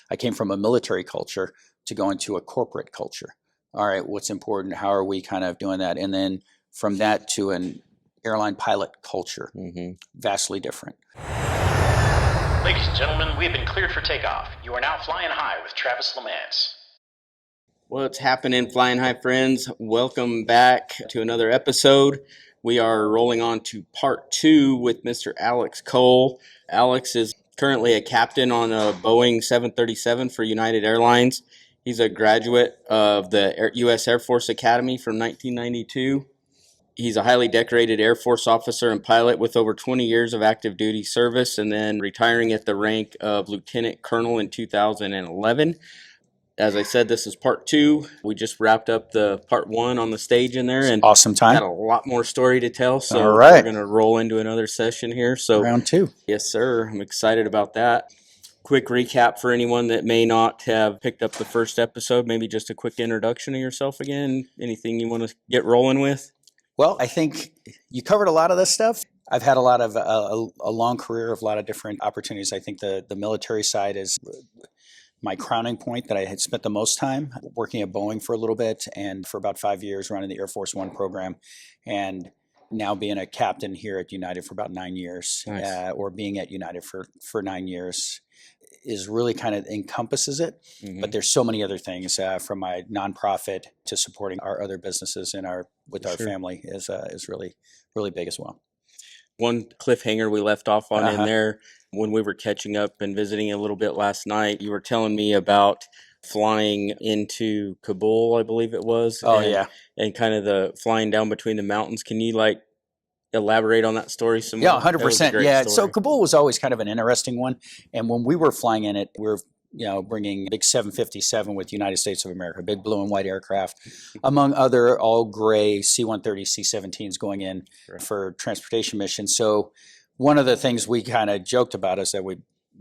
I came from a military culture to go into a corporate culture. All right, what's important? How are we kind of doing that? And then from that to an airline pilot culture, vastly different. Ladies and gentlemen, we have been cleared for takeoff. You are now flying high with Travis Lamance. What's happening, Flying High friends? Welcome back to another episode. We are rolling on to part 2 with Mr. Alex Cole. Alex is currently a captain on a Boeing 737 for United Airlines. He's a graduate of the U.S. Air Force Academy from 1992. He's a highly decorated Air Force officer and pilot with over 20 years of active duty service, and then retiring at the rank of Lieutenant Colonel in 2011. As I said, this is part 2. We just wrapped up the part 1 on the stage in there, and awesome time. Got a lot more story to tell. So all right, we're going to roll into another session here. So round 2. Yes, sir. I'm excited about that. Quick recap for anyone that may not have picked up the first episode. Maybe just a quick introduction of yourself again. Anything you want to get rolling with? Well, I think you covered a lot of this stuff. I've had a lot of a long career of a lot of different opportunities. I think the military side is my crowning point, that I had spent the most time working at Boeing for a little bit, and for about 5 years running the Air Force One program, and now being a captain here at United for about 9 years. Nice. Or being at United for 9 years is really kind of encompasses it. But there's so many other things, from my nonprofit to supporting our other businesses and our family is really, really big as well. One cliffhanger we left off on in there when we were catching up and visiting a little bit last night, you were telling me about flying into Kabul, I believe it was. And kind of the flying down between the mountains. Can you elaborate on that story some more? Yeah, 100%. Yeah, so Kabul was always kind of an interesting one. And when we were flying in it, we were bringing a big 757 with United States of America, big blue and white aircraft, among other all gray C-130, C-17s going in for transportation missions. So one of the things we kind of joked about is that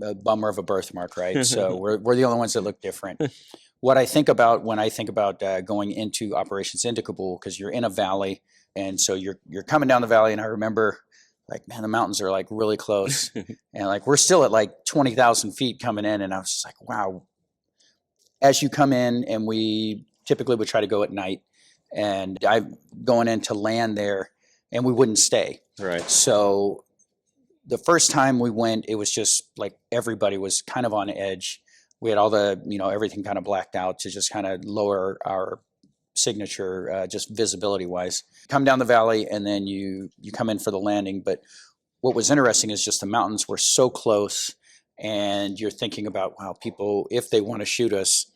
a bummer of a birthmark, right? So we're the only ones that look different. What I think about when I think about going into operations into Kabul, because you're in a valley, and so you're coming down the valley, and I remember, man, the mountains are really close, and we're still at 20,000 feet coming in, and I was just wow. As you come in, and we typically would try to go at night, and I'm going in to land there, and we wouldn't stay. Right. So the first time we went, it was just everybody was kind of on edge. We had all the, everything kind of blacked out to just kind of lower our signature, just visibility wise. Come down the valley, and then you come in for the landing. But what was interesting is just the mountains were so close, and you're thinking about, wow, people, if they want to shoot us,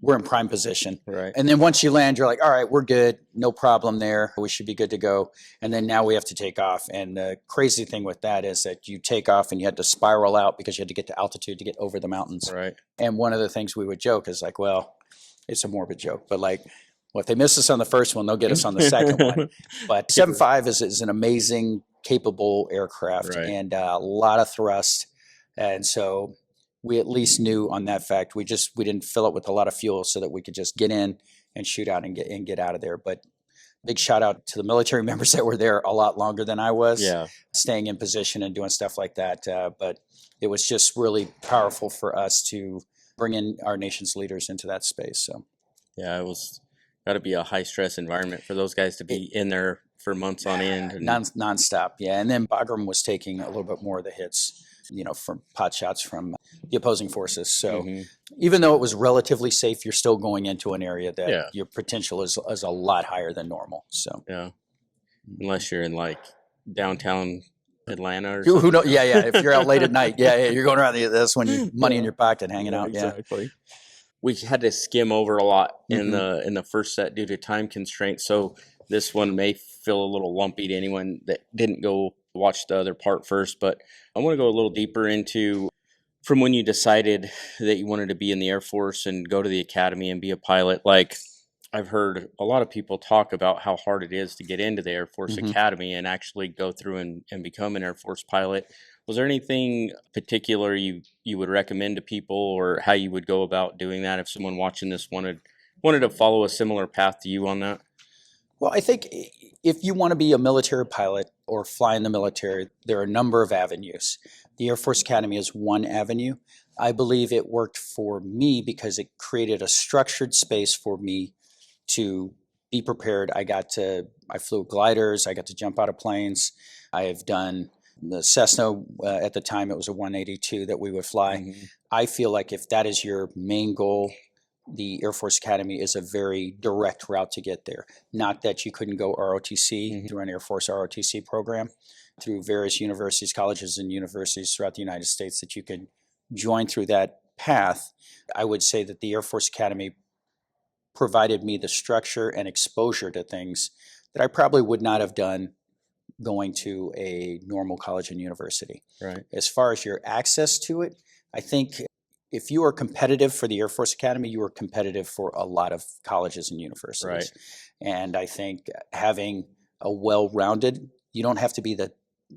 we're in prime position. Right. And then once you land, you're like, all right, we're good. No problem there. We should be good to go. And then now we have to take off. And the crazy thing with that is that you take off and you had to spiral out because you had to get to altitude to get over the mountains. Right. And one of the things we would joke is well, it's a morbid joke, but well, if they miss us on the first one, they'll get us on the second one. But 75 is an amazing, capable aircraft, and a lot of thrust. And so we at least knew on that fact. We didn't fill it with a lot of fuel so that we could just get in and shoot out and get out of there. But big shout out to the military members that were there a lot longer than I was, staying in position and doing stuff like that. But it was just really powerful for us to bring in our nation's leaders into that space. So yeah, it was got to be a high stress environment for those guys to be in there for months on end. And nonstop. Yeah. And then Bagram was taking a little bit more of the hits, from pot shots from the opposing forces. So even though it was relatively safe, you're still going into an area that your potential is a lot higher than normal. So unless you're in downtown Atlanta or who knows? Yeah. If you're out late at night, you're going around that's when you money in your pocket hanging out. Exactly. We had to skim over a lot in the first set due to time constraints. So this one may feel a little lumpy to anyone that didn't go watch the other part first, but I want to go a little deeper into from when you decided that you wanted to be in the Air Force and go to the academy and be a pilot. I've heard a lot of people talk about how hard it is to get into the Air Force Academy and actually go through and become an Air Force pilot. Was there anything particular you would recommend to people, or how you would go about doing that if someone watching this wanted to follow a similar path to you on that? Well, I think if you want to be a military pilot or fly in the military, there are a number of avenues. The Air Force Academy is one avenue. I believe it worked for me because it created a structured space for me to be prepared. I flew gliders, I got to jump out of planes. I have done the Cessna, at the time it was a 182 that we would fly. Mm-hmm. I feel like if that is your main goal, the Air Force Academy is a very direct route to get there. Not that you couldn't go ROTC Mm-hmm. through an Air Force ROTC program, through various universities, colleges, and universities throughout the United States that you can join through that path. I would say that the Air Force Academy provided me the structure and exposure to things that I probably would not have done going to a normal college and university. Right. As far as your access to it, I think if you are competitive for the Air Force Academy, you are competitive for a lot of colleges and universities. Right. And I think having a well-rounded, you don't have to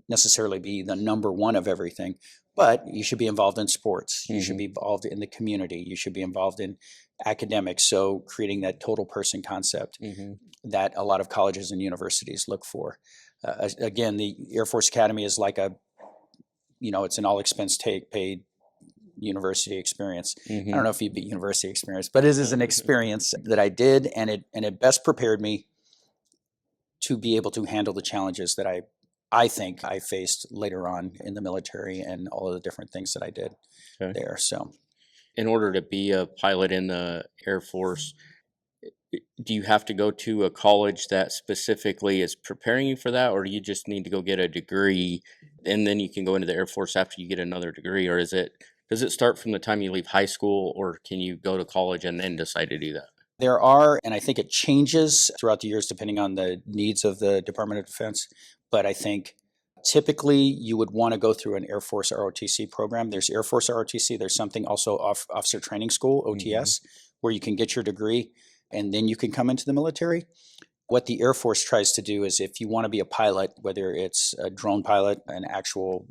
necessarily be the number one of everything, but you should be involved in sports. You should be involved in the community. You should be involved in academics. So creating that total person concept that a lot of colleges and universities look for. Again, the Air Force Academy is like it's an all expense paid university experience. I don't know if you'd be university experience, but it is an experience that I did, and it best prepared me to be able to handle the challenges that I think I faced later on in the military and all of the different things that I did there. So, in order to be a pilot in the Air Force, do you have to go to a college that specifically is preparing you for that, or do you just need to go get a degree and then you can go into the Air Force after you get another degree? Or does it start from the time you leave high school, or can you go to college and then decide to do that? There are, and I think it changes throughout the years depending on the needs of the Department of Defense, but I think typically you would want to go through an Air Force ROTC program. There's Air Force ROTC, there's something also Officer Training School, OTS, where you can get your degree and then you can come into the military. What the Air Force tries to do is if you want to be a pilot, whether it's a drone pilot, an actual,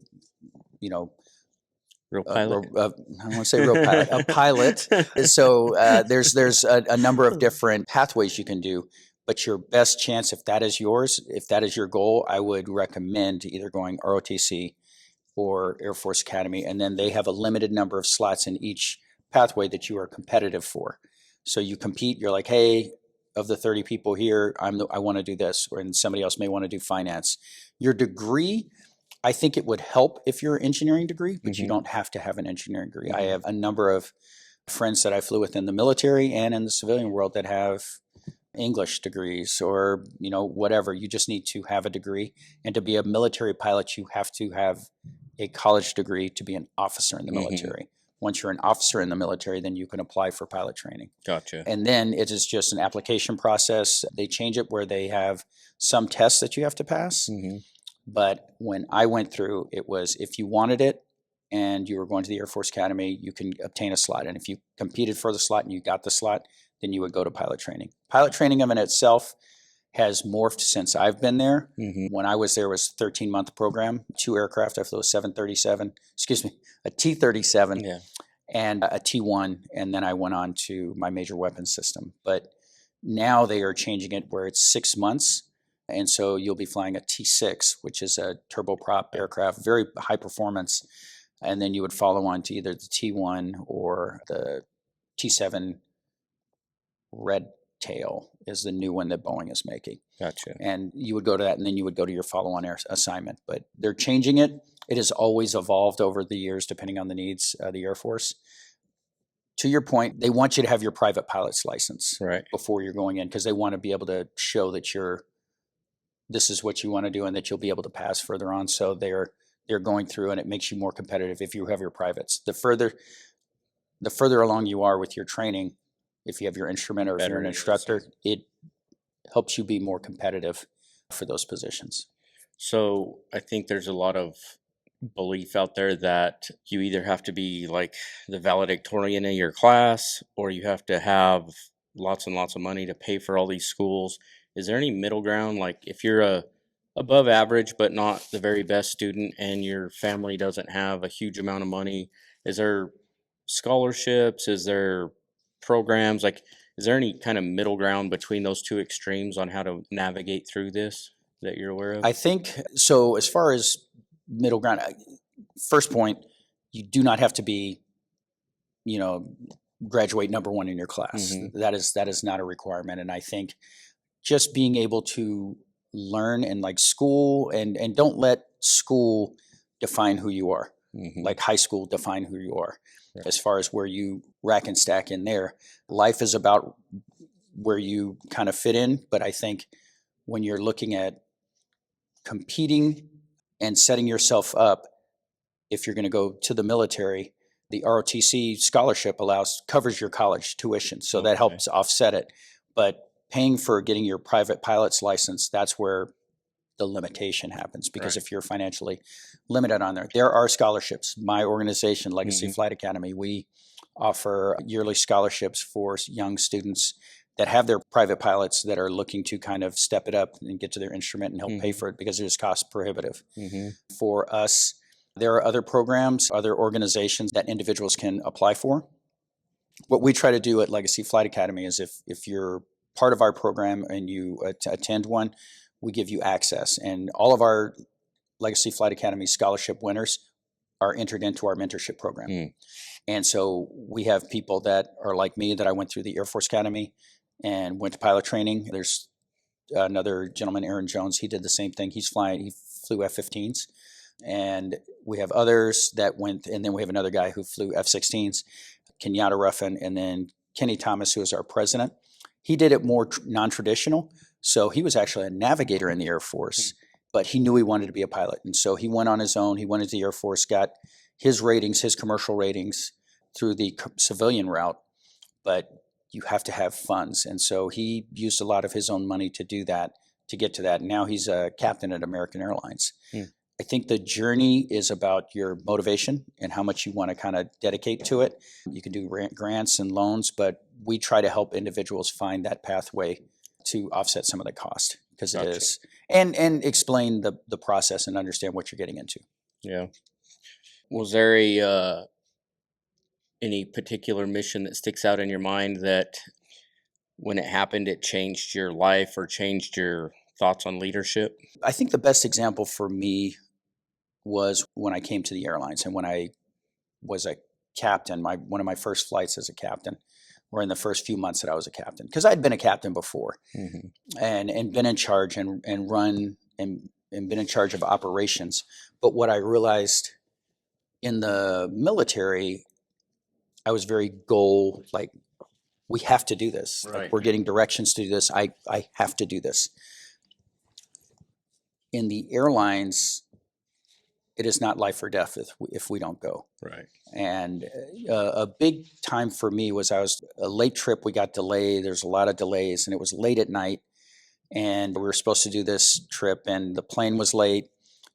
Real pilot? I don't want to say real pilot, a pilot. So there's a number of different pathways you can do, but your best chance, if that is yours, if that is your goal, I would recommend either going ROTC or Air Force Academy, and then they have a limited number of slots in each pathway that you are competitive for. So you compete, you're like, hey, of the 30 people here, I want to do this, and somebody else may want to do finance. Your degree, I think it would help if you're an engineering degree, but you don't have to have an engineering degree. I have a number of friends that I flew with in the military and in the civilian world that have English degrees or, whatever. You just need to have a degree. And to be a military pilot, you have to have a college degree to be an officer in the military. Once you're an officer in the military, then you can apply for pilot training. Gotcha. And then it is just an application process. They change it where they have some tests that you have to pass. But when I went through, it was if you wanted it and you were going to the Air Force Academy, you can obtain a slot. And if you competed for the slot and you got the slot, then you would go to pilot training. Pilot training of in itself has morphed since I've been there. When I was there, it was a 13-month program, 2 aircraft. I flew a T-37 and a T-1, and then I went on to my major weapons system. But now they are changing it where it's 6 months, and so you'll be flying a T-6, which is a turboprop aircraft, very high performance, and then you would follow on to either the T-1 or the T-7 Red Tail is the new one that Boeing is making. Gotcha. And you would go to that, and then you would go to your follow-on assignment. But they're changing it. It has always evolved over the years, depending on the needs of the Air Force. To your point, they want you to have your private pilot's license before you're going in, because they want to be able to show that this is what you want to do and that you'll be able to pass further on. So they're going through, and it makes you more competitive if you have your privates. The further along you are with your training, if you have your instrument or if you're an instructor, it helps you be more competitive for those positions. So I think there's a lot of belief out there that you either have to be like the valedictorian in your class, or you have to have lots and lots of money to pay for all these schools. Is there any middle ground? Like if you're above average but not the very best student and your family doesn't have a huge amount of money, is there scholarships? Is there programs? Like, is there any kind of middle ground between those two extremes on how to navigate through this that you're aware of? I think so. As far as middle ground, first point, you do not have to be you know, graduate number one in your class. Mhm. That is not a requirement. And I think just being able to learn and like school and don't let school define who you are. Mhm. Like high school define who you are Right. as far as where you rack and stack in there. Life is about where you kind of fit in. But I think when you're looking at competing and setting yourself up, if you're going to go to the military, the ROTC scholarship covers your college tuition, so that Okay. helps offset it. But paying for getting your private pilot's license, that's where the limitation happens, because Right. if you're financially limited on there are scholarships. My organization, Legacy Mhm. Flight Academy, we offer yearly scholarships for young students that have their private pilots that are looking to kind of step it up and get to their instrument and help pay Mhm. for it, because it is cost prohibitive. Mhm. For us, there are other programs, other organizations that individuals can apply for. What we try to do at Legacy Flight Academy is if you're part of our program and you attend one, we give you access. And all of our Legacy Flight Academy scholarship winners are entered into our mentorship program. Mm. And so we have people that are like me, that I went through the Air Force Academy and went to pilot training. There's another gentleman, Aaron Jones, he did the same thing. He flew F-15s. And we have others that went, and then we have another guy who flew F-16s, Kenyatta Ruffin, and then Kenny Thomas, who is our president. He did it more non-traditional. So he was actually a navigator in the Air Force, but he knew he wanted to be a pilot. And so he went on his own. He went into the Air Force, got his ratings, his commercial ratings through the civilian route, but you have to have funds. And so he used a lot of his own money to do that, to get to that. And now he's a captain at American Airlines. Mm. I think the journey is about your motivation and how much you want to kind of dedicate to it. You can do grants and loans, but we try to help individuals find that pathway to offset some of the cost, because it Gotcha. is, and explain the process and understand what you're getting into. Yeah. Was there a any particular mission that sticks out in your mind that when it happened, it changed your life or changed your thoughts on leadership? I think the best example for me was when I came to the airlines and when I was a captain. One of my first flights as a captain, or in the first few months that I was a captain, because I'd been a captain before, Mhm. and been in charge and run and been in charge of operations. But what I realized in the military, I was very goal, like, we have to do this. Like, Right. we're getting directions to do this. I have to do this. In the airlines, it is not life or death if we don't go. Right. And a big time for me was, I was a late trip. We got delayed. There's a lot of delays, and it was late at night. And we were supposed to do this trip, and the plane was late.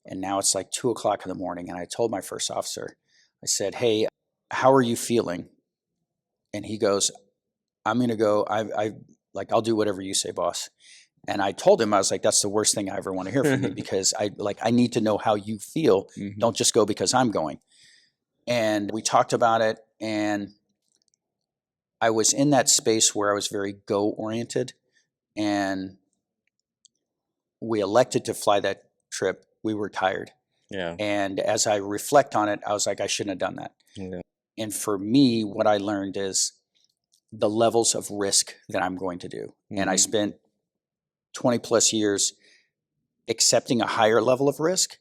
And now it's like 2 o'clock in the morning. And I told my first officer, I said, "Hey, how are you feeling?" And he goes, "I'm going to go. I'll do whatever you say, boss." And I told him, I was like, "That's the worst thing I ever want to hear from you, because I need to know how you feel. Mhm. Don't just go because I'm going." And we talked about it, and I was in that space where I was very go oriented, and we elected to fly that trip. We were tired. Yeah. And as I reflect on it, I was like, I shouldn't have done that. Yeah. And for me, what I learned is the levels of risk that I'm going to do. And I Mhm. spent 20 plus years accepting a higher level of risk,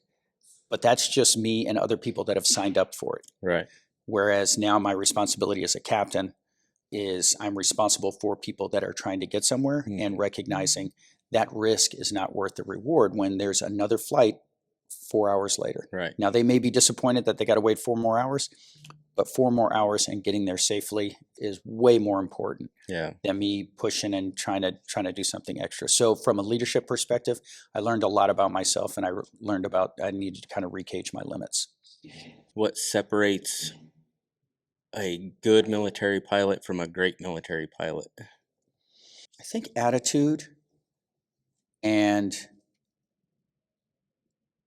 but that's just me and other people that have signed up for it. Right. Whereas now my responsibility as a captain is I'm responsible for people that are trying to get somewhere, and Mhm. recognizing that risk is not worth the reward when there's another flight 4 hours later. Right. Now, they may be disappointed that they got to wait 4 more hours, but 4 more hours and getting there safely is way more important Yeah. than me pushing and trying to do something extra. So from a leadership perspective, I learned a lot about myself, and I learned about I needed to kind of recage my limits. What separates a good military pilot from a great military pilot? I think attitude and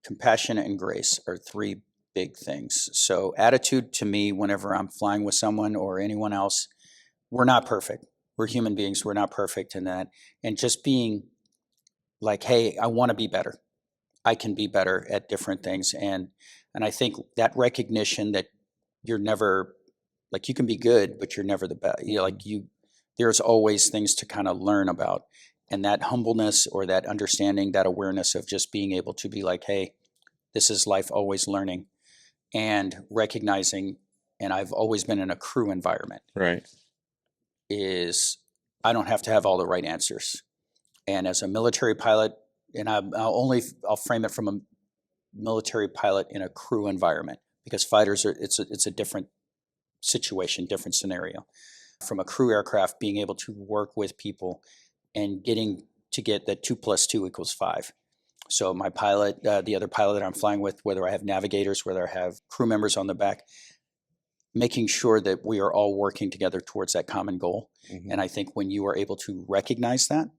compassion and grace are three big things. So attitude, to me, whenever I'm flying with someone or anyone else, we're not perfect. We're human beings. We're not perfect in that. And just being like, hey, I want to be better. I can be better at different things. And I think that recognition that you're never Like you can be good, but you're never the best. There's always things to kind of learn about. And that humbleness or that understanding, that awareness of just being able to be like, hey, this is life, always learning, and recognizing, and I've always been in a crew environment. Right. Is I don't have to have all the right answers. And as a military pilot, and I'll frame it from a military pilot in a crew environment, because fighters it's a different situation, different scenario. From a crew aircraft, being able to work with people and getting to get that 2 + 2 = 5. So my pilot, the other pilot that I'm flying with, whether I have navigators, whether I have crew members on the back, making sure that we are all working together towards that common goal. Mm-hmm. And I think when you are able to recognize that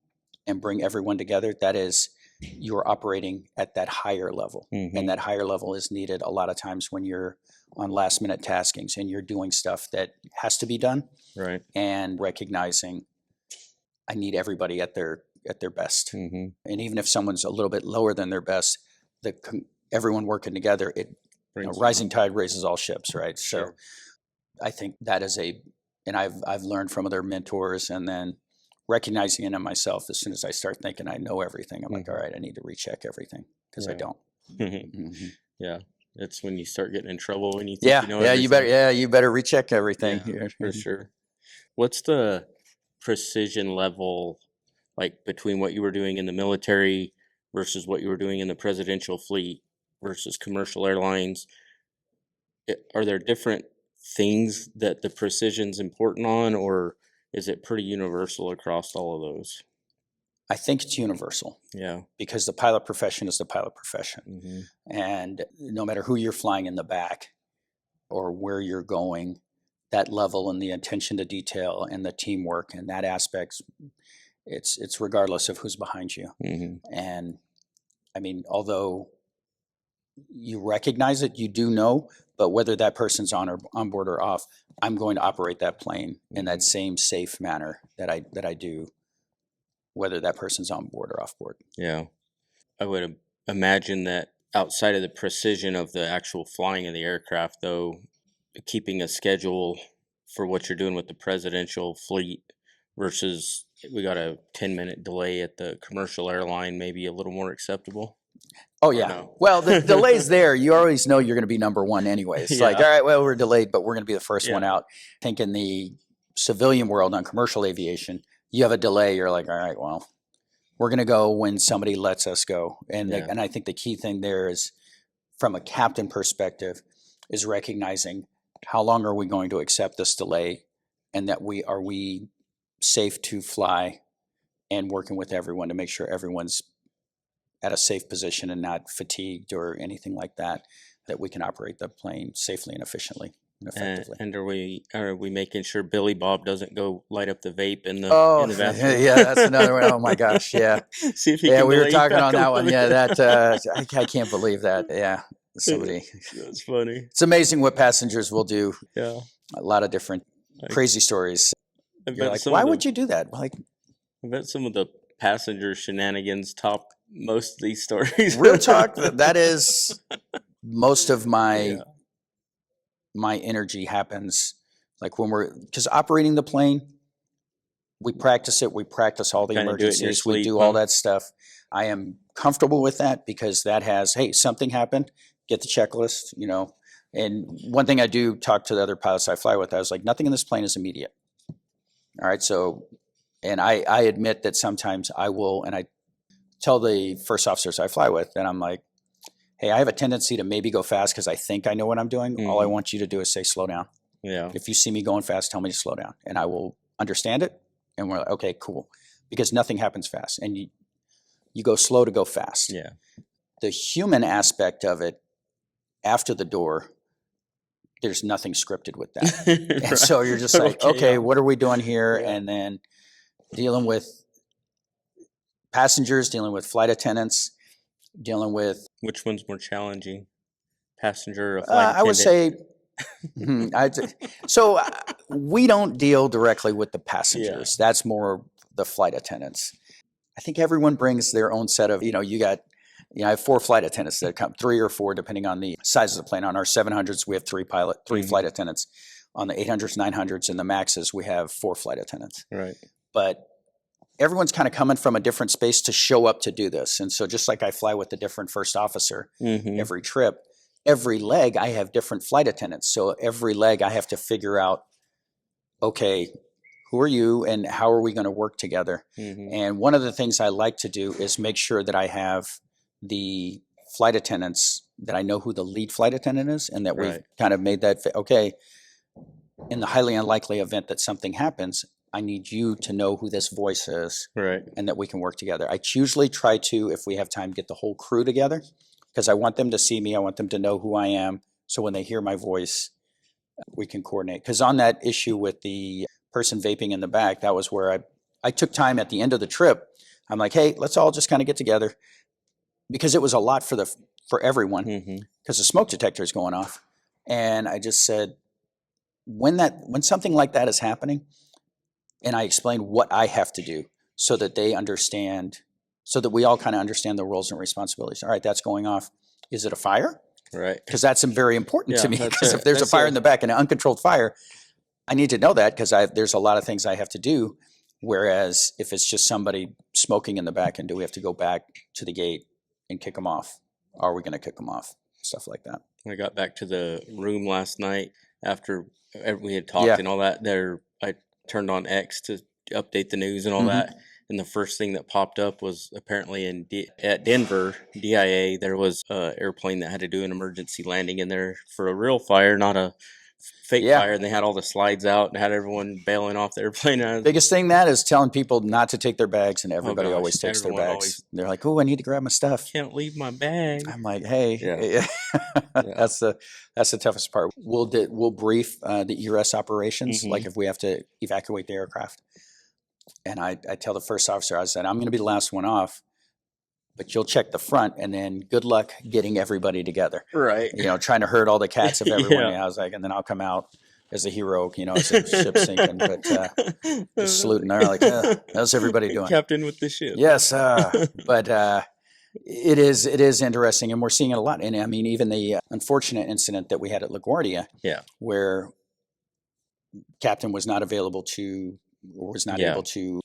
and bring everyone together, that is, you're operating at that higher level. Mm-hmm. And that higher level is needed a lot of times when you're on last minute taskings and you're doing stuff that has to be done. Right. And recognizing I need everybody at their best. Mm-hmm. And even if someone's a little bit lower than their best, everyone working together, rising tide raises all ships, right? Sure. So I think that is and I've learned from other mentors, and then recognizing it in myself as soon as I start thinking I know everything, I'm like, all right, I need to recheck everything because I don't. Mm-hmm. Yeah. It's when you start getting in trouble when you think you know everything. You better recheck everything. Yeah, for sure. What's the precision level like between what you were doing in the military versus what you were doing in the presidential fleet versus commercial airlines? Are there different things that the precision's important on, or is it pretty universal across all of those? I think it's universal. Yeah. Because the pilot profession is the pilot profession. Mm-hmm. And no matter who you're flying in the back or where you're going, that level and the attention to detail and the teamwork and that aspect, it's regardless of who's behind you. Mm-hmm. And I mean, although you recognize it, you do know, but whether that person's on board or off, I'm going to operate that plane in that same safe manner that I do, whether that person's on board or off board. Yeah. I would imagine that outside of the precision of the actual flying of the aircraft, though, keeping a schedule for what you're doing with the presidential fleet versus we got a 10-minute delay at the commercial airline, maybe a little more acceptable. Oh, yeah. No? Well, the delay's there. You always know you're going to be number one anyways. It's like, all right, well, we're delayed, but we're going to be the first one out. I think in the civilian world on commercial aviation, you have a delay. You're like, all right, well, we're going to go when somebody lets us go. And and I think the key thing there is, from a captain perspective, is recognizing how long are we going to accept this delay, and that are we safe to fly, and working with everyone to make sure everyone's at a safe position and not fatigued or anything like that, that we can operate the plane safely and efficiently and effectively. And are we making sure Billy Bob doesn't go light up the vape in the bathroom? Yeah, that's another one. Oh my gosh, yeah. See if he can we were talking on that one. Bit. Yeah, that I can't believe that. Yeah, somebody. That's funny. It's amazing what passengers will do. Yeah, a lot of different crazy stories. You're like, why would you do that? Like, I bet some of the passenger shenanigans top most of these stories. Real talk. That is most of my energy happens like when because operating the plane, we practice it. We practice all the emergencies. We do all that stuff. I am comfortable with that because that has, hey, something happened. Get the checklist, And one thing I do talk to the other pilots I fly with, I was like, nothing in this plane is immediate. All right. So, and I admit that sometimes I will, and I tell the first officers I fly with, and I'm like, hey, I have a tendency to maybe go fast because I think I know what I'm doing. Mm-hmm. All I want you to do is say, slow down. Yeah. If you see me going fast, tell me to slow down, and I will understand it. And we're like, okay, cool. Because nothing happens fast, and you go slow to go fast. Yeah. The human aspect of it, after the door, there's nothing scripted with that. Right. And so you're just like, okay, what are we doing here? Yeah. And then dealing with passengers, dealing with flight attendants, dealing with... Which one's more challenging? Passenger or flight attendant? I would say... So we don't deal directly with the passengers. Yeah. That's more the flight attendants. I think everyone brings their own set of, I have 4 flight attendants that come, 3 or 4, depending on the size of the plane. On our 700s, we have 3 flight attendants. On the 800s, 900s, and the Maxes, we have 4 flight attendants. Right. But everyone's kind of coming from a different space to show up to do this. And so just like I fly with a different first officer every trip, every leg I have different flight attendants. So every leg I have to figure out, okay, who are you and how are we going to work together? And one of the things I like to do is make sure that I have the flight attendants, that I know who the lead flight attendant is, and that we've kind of made that, okay, in the highly unlikely event that something happens, I need you to know who this voice is, and that we can work together. I usually try to, if we have time, get the whole crew together, because I want them to see me. I want them to know who I am. So when they hear my voice, we can coordinate. Because on that issue with the person vaping in the back, that was where I took time at the end of the trip. I'm like, hey, let's all just kind of get together, because it was a lot for everyone, because the smoke detector is going off. And I just said, when something like that is happening, and I explain what I have to do so that they understand, so that we all kind of understand the roles and responsibilities. All right, that's going off. Is it a fire? Right. Because that's very important to me. Because if there's a fire in the back, an uncontrolled fire, I need to know that, because there's a lot of things I have to do. Whereas if it's just somebody smoking in the back, and do we have to go back to the gate and kick them off? Are we going to kick them off? Stuff like that. When I got back to the room last night after we had talked and all that, I turned on X to update the news and all that. And the first thing that popped up was apparently at Denver, DIA, there was an airplane that had to do an emergency landing in there for a real fire, not a fake fire. And they had all the slides out and had everyone bailing off the airplane. Biggest thing that is telling people not to take their bags, and everybody always takes their bags. They're like, oh, I need to grab my stuff. Can't leave my bag. I'm like, hey, that's the toughest part. We'll brief the ERS operations, like if we have to evacuate the aircraft. And I tell the first officer, I said, I'm going to be the last one off, but you'll check the front, and then good luck getting everybody together. Right. Trying to herd all the cats of everyone. I was like, and then I'll come out as a hero, as the ship's sinking, but just saluting there, like, how's everybody doing? Captain with the ship. Yes. But it is interesting, and we're seeing it a lot. And I mean, even the unfortunate incident that we had at LaGuardia, where captain was not able to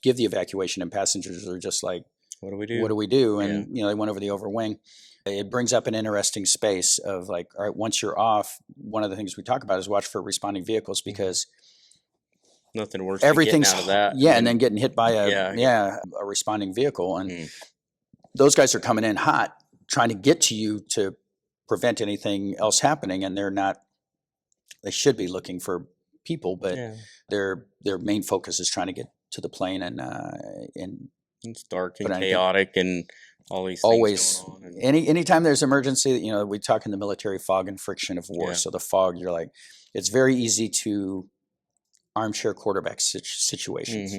give the evacuation, and passengers are just like, what do we do? And they went over the overwing. It brings up an interesting space of like, all right, once you're off, one of the things we talk about is watch for responding vehicles, because nothing worse than getting out of that. And then getting hit by a responding vehicle. And those guys are coming in hot, trying to get to you to prevent anything else happening, and they should be looking for people, but their main focus is trying to get to the plane, and it's dark and chaotic and all these things always going on. Anytime there's emergency, we talk in the military, fog and friction of war. So the fog, you're like, it's very easy to armchair quarterback situations,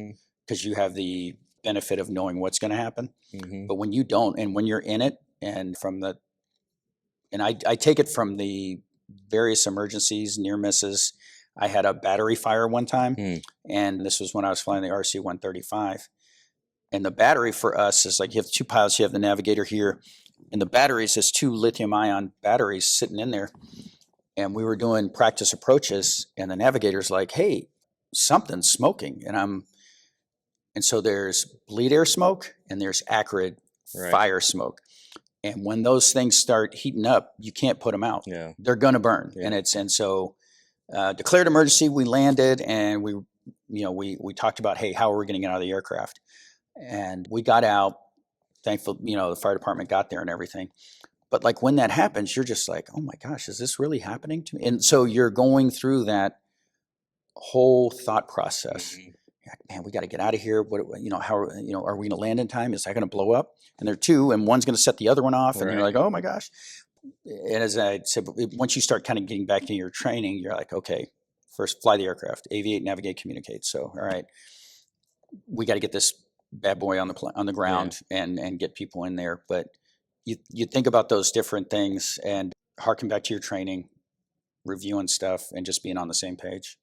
because you have the benefit of knowing what's going to happen. But when you don't, and when you're in it, and I take it from the various emergencies, near misses. I had a battery fire one time, and this was when I was flying the RC-135. And the battery for us is like, you have 2 pilots, you have the navigator here, and the batteries is 2 lithium-ion batteries sitting in there. And we were doing practice approaches, and the navigator's like, hey, something's smoking. And so there's bleed air smoke, and there's acrid fire smoke. And when those things start heating up, you can't put them out. They're going to burn. And so declared emergency, we landed, and we talked about, hey, how are we going to get out of the aircraft? And we got out. Thankfully, the fire department got there and everything. But like when that happens, you're just like, oh my gosh, is this really happening to me? And so you're going through that whole thought process. You're like, man, we got to get out of here. How are we going to land in time? Is that going to blow up? And there are 2, and one's going to set the other one off. And you're like, oh my gosh. And as I said, once you start kind of getting back to your training, you're like, okay, first fly the aircraft, aviate, navigate, communicate. So, all right, we got to get this bad boy on the ground and get people in there. But you think about those different things and harken back to your training, reviewing stuff, and just being on the same page.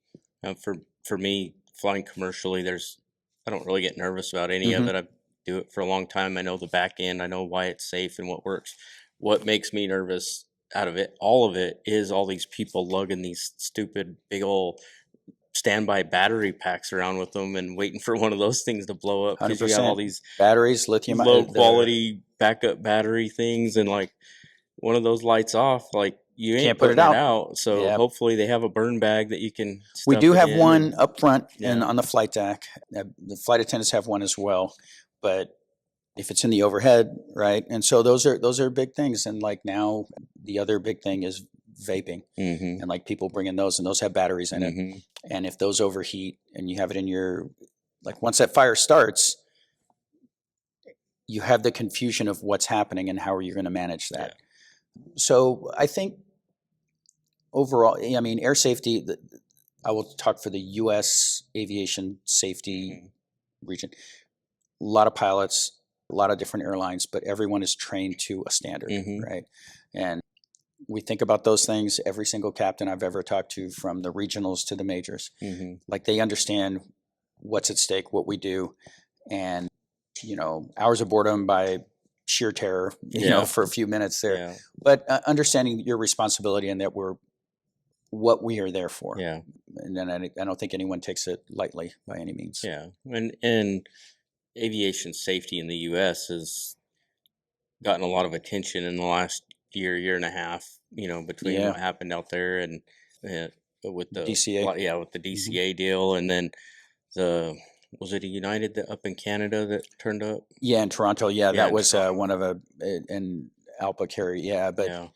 For me, flying commercially, I don't really get nervous about any of it. I do it for a long time. I know the back end. I know why it's safe and what works. What makes me nervous out of it, all of it, is all these people lugging these stupid big old standby battery packs around with them and waiting for one of those things to blow up, because you have all 100% these batteries, lithium, low quality backup battery things, and like one of those lights off, like you ain't can't put it putting it out. out. So Yeah. hopefully they have a burn bag that you can We stuff do it have in one and- up front and Yeah. on the flight deck. The flight attendants have one as well, but if it's in the overhead, right? And so those are big things. And like now, the other big thing is vaping, Mhm. and like people bring in those, and those have batteries in it. Mhm. And if those overheat, and you have it in your, like once that fire starts, you have the confusion of what's happening and how are you going to manage that. So I think overall, I mean, air safety, I will talk for the U.S. aviation safety region. A lot of pilots, a lot of different airlines, but everyone is trained to a standard, right? And we think about those things. Every single captain I've ever talked to, from the regionals to the majors, like they understand what's at stake, what we do, and hours of boredom by sheer terror, for a few minutes there. Yeah. But understanding your responsibility and that what we are there for. Yeah. And then I don't think anyone takes it lightly by any means. Yeah. And aviation safety in the U.S. has gotten a lot of attention in the last year and a half, between what happened out there and with the DCA. With the DCA deal, and then was it a United up in Canada that turned up? Yeah, in Toronto. Yeah, that in was Toronto. one of an Alpa carrier. Yeah, but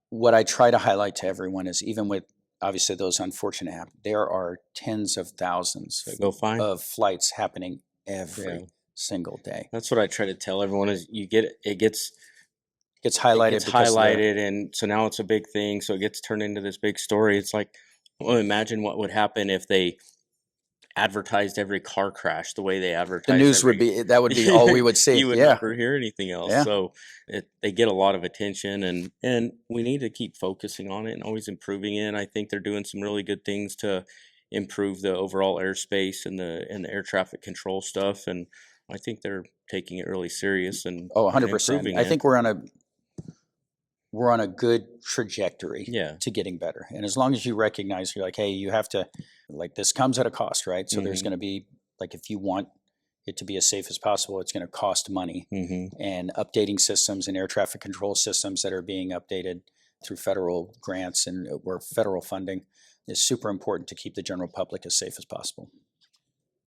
what I try to highlight to everyone is, even with obviously those unfortunate happen, there are tens of thousands of flights happening every single day. That's what I try to tell everyone is it gets highlighted. It's highlighted, and so now it's a big thing. So it gets turned into this big story. It's like, well, imagine what would happen if they advertised every car crash the way they advertise. The news would be all we would see. You would never hear anything else. Yeah. So they get a lot of attention, and we need to keep focusing on it and always improving it. I think they're doing some really good things to improve the overall airspace and the air traffic control stuff, and I think they're taking it really serious and 100%. I think we're on a good trajectory to getting better. And as long as you recognize, you're like, hey, you have to, like, this comes at a cost, right? So there's going to be, like, if you want it to be as safe as possible, it's going to cost money. And updating systems and air traffic control systems that are being updated through federal grants or federal funding is super important to keep the general public as safe as possible.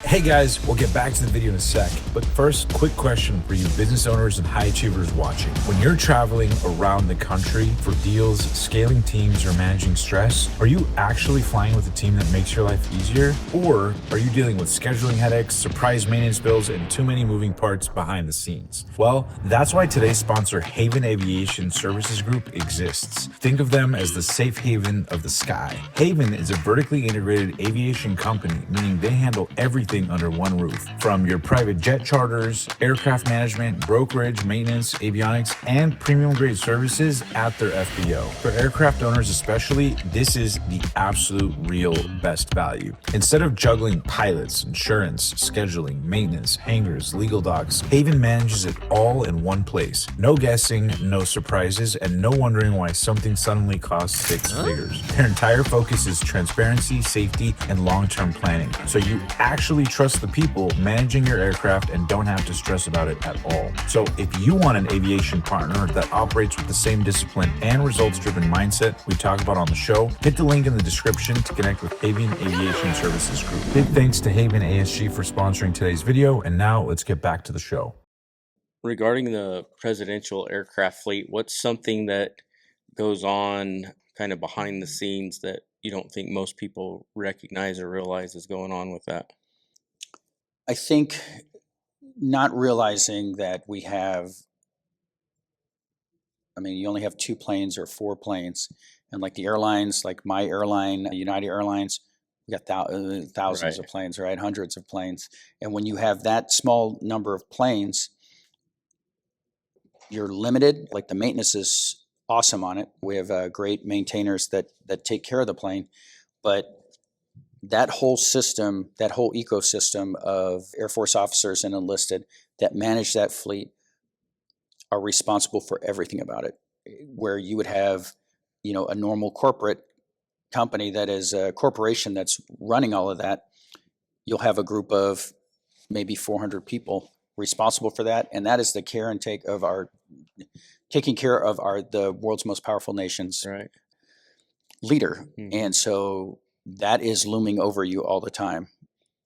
Hey guys, we'll get back to the video in a sec, but first, quick question for you business owners and high achievers watching. When you're traveling around the country for deals, scaling teams, or managing stress, are you actually flying with a team that makes your life easier? Or are you dealing with scheduling headaches, surprise maintenance bills, and too many moving parts behind the scenes? Well, that's why today's sponsor, Haven Aviation Services Group, exists. Think of them as the safe haven of the sky. Haven is a vertically integrated aviation company, meaning they handle everything under one roof. From your private jet charters, aircraft management, brokerage, maintenance, avionics, and premium grade services at their FBO. For aircraft owners especially, this is the absolute real best value. Instead of juggling pilots, insurance, scheduling, maintenance, hangars, legal docs, Haven manages it all in one place. No guessing, no surprises, and no wondering why something suddenly costs six figures. Their entire focus is transparency, safety, and long-term planning. So you actually trust the people managing your aircraft and don't have to stress about it at all. So if you want an aviation partner that operates with the same discipline and results-driven mindset we talk about on the show, hit the link in the description to connect with Haven Aviation Services Group. Big thanks to Haven ASG for sponsoring today's video, and now let's get back to the show. Regarding the presidential aircraft fleet, what's something that goes on kind of behind the scenes that you don't think most people recognize or realize is going on with that? I think not realizing that you only have 2 planes or 4 planes. And like the airlines, like my airline, United Airlines, we got thousands of planes, right? Hundreds of planes. And when you have that small number of planes, you're limited. Like the maintenance is awesome on it. We have great maintainers that take care of the plane. But that whole system, that whole ecosystem of Air Force officers and enlisted that manage that fleet, are responsible for everything about it. Where you would have, a normal corporate company that is a corporation that's running all of that, you'll have a group of maybe 400 people responsible for that, and that is the care and taking care of the world's most powerful nation's Right. leader. Mhm. And so that is looming over you all the time.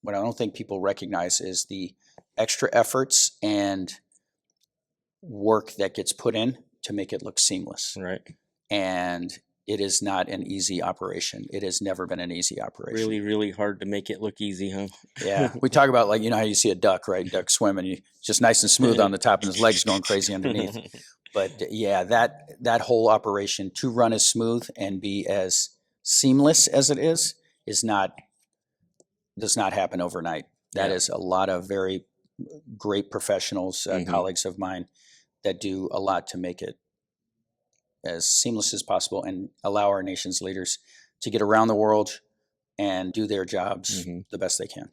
What I don't think people recognize is the extra efforts and work that gets put in to make it look seamless. Right. And it is not an easy operation. It has never been an easy operation. Really, really hard to make it look easy, huh? Yeah. We talk about, like, how you see a duck, right? Duck swimming, just nice and smooth on the top and his legs going crazy underneath. But yeah, that whole operation to run as smooth and be as seamless as it does not happen overnight. That is a lot of very great professionals, colleagues of mine, that do a lot to make it as seamless as possible and allow our nation's leaders to get around the world and do their jobs the best they can.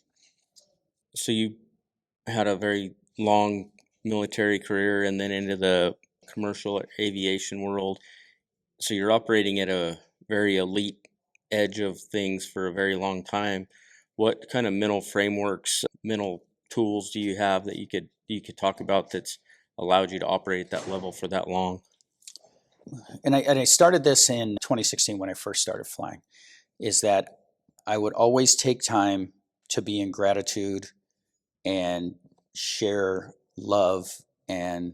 So you had a very long military career and then into the commercial aviation world. So you're operating at a very elite edge of things for a very long time. What kind of mental frameworks, mental tools do you have that you could talk about that's allowed you to operate at that level for that long? And I started this in 2016 when I first started flying, is that I would always take time to be in gratitude and share love and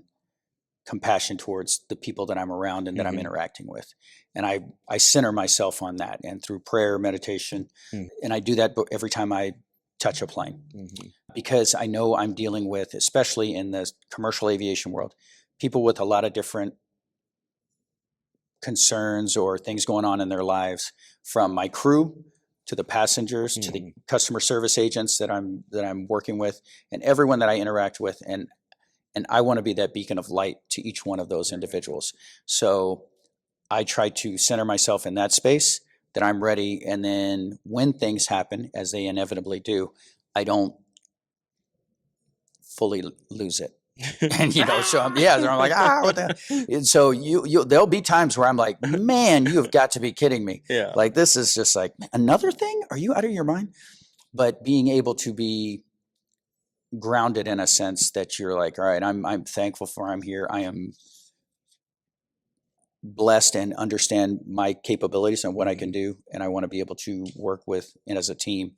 compassion towards the people that I'm around and that I'm interacting with. And I center myself on that, and through prayer, meditation, and I do that every time I touch a plane, because I know I'm dealing with, especially in the commercial aviation world, people with a lot of different concerns or things going on in their lives, from my crew to the passengers to the customer service agents that I'm working with, and everyone that I interact with, and I want to be that beacon of light to each one of those individuals. So I try to center myself in that space, that I'm ready, and then when things happen, as they inevitably do, I don't fully lose it. And so I'm like, what the hell? And so there'll be times where I'm like, man, you have got to be kidding me. Yeah. Like, this is just like another thing. Are you out of your mind? But being able to be grounded in a sense that you're like, all right, I'm thankful for I'm here. I am blessed and understand my capabilities and what I can do, and I want to be able to work with and as a team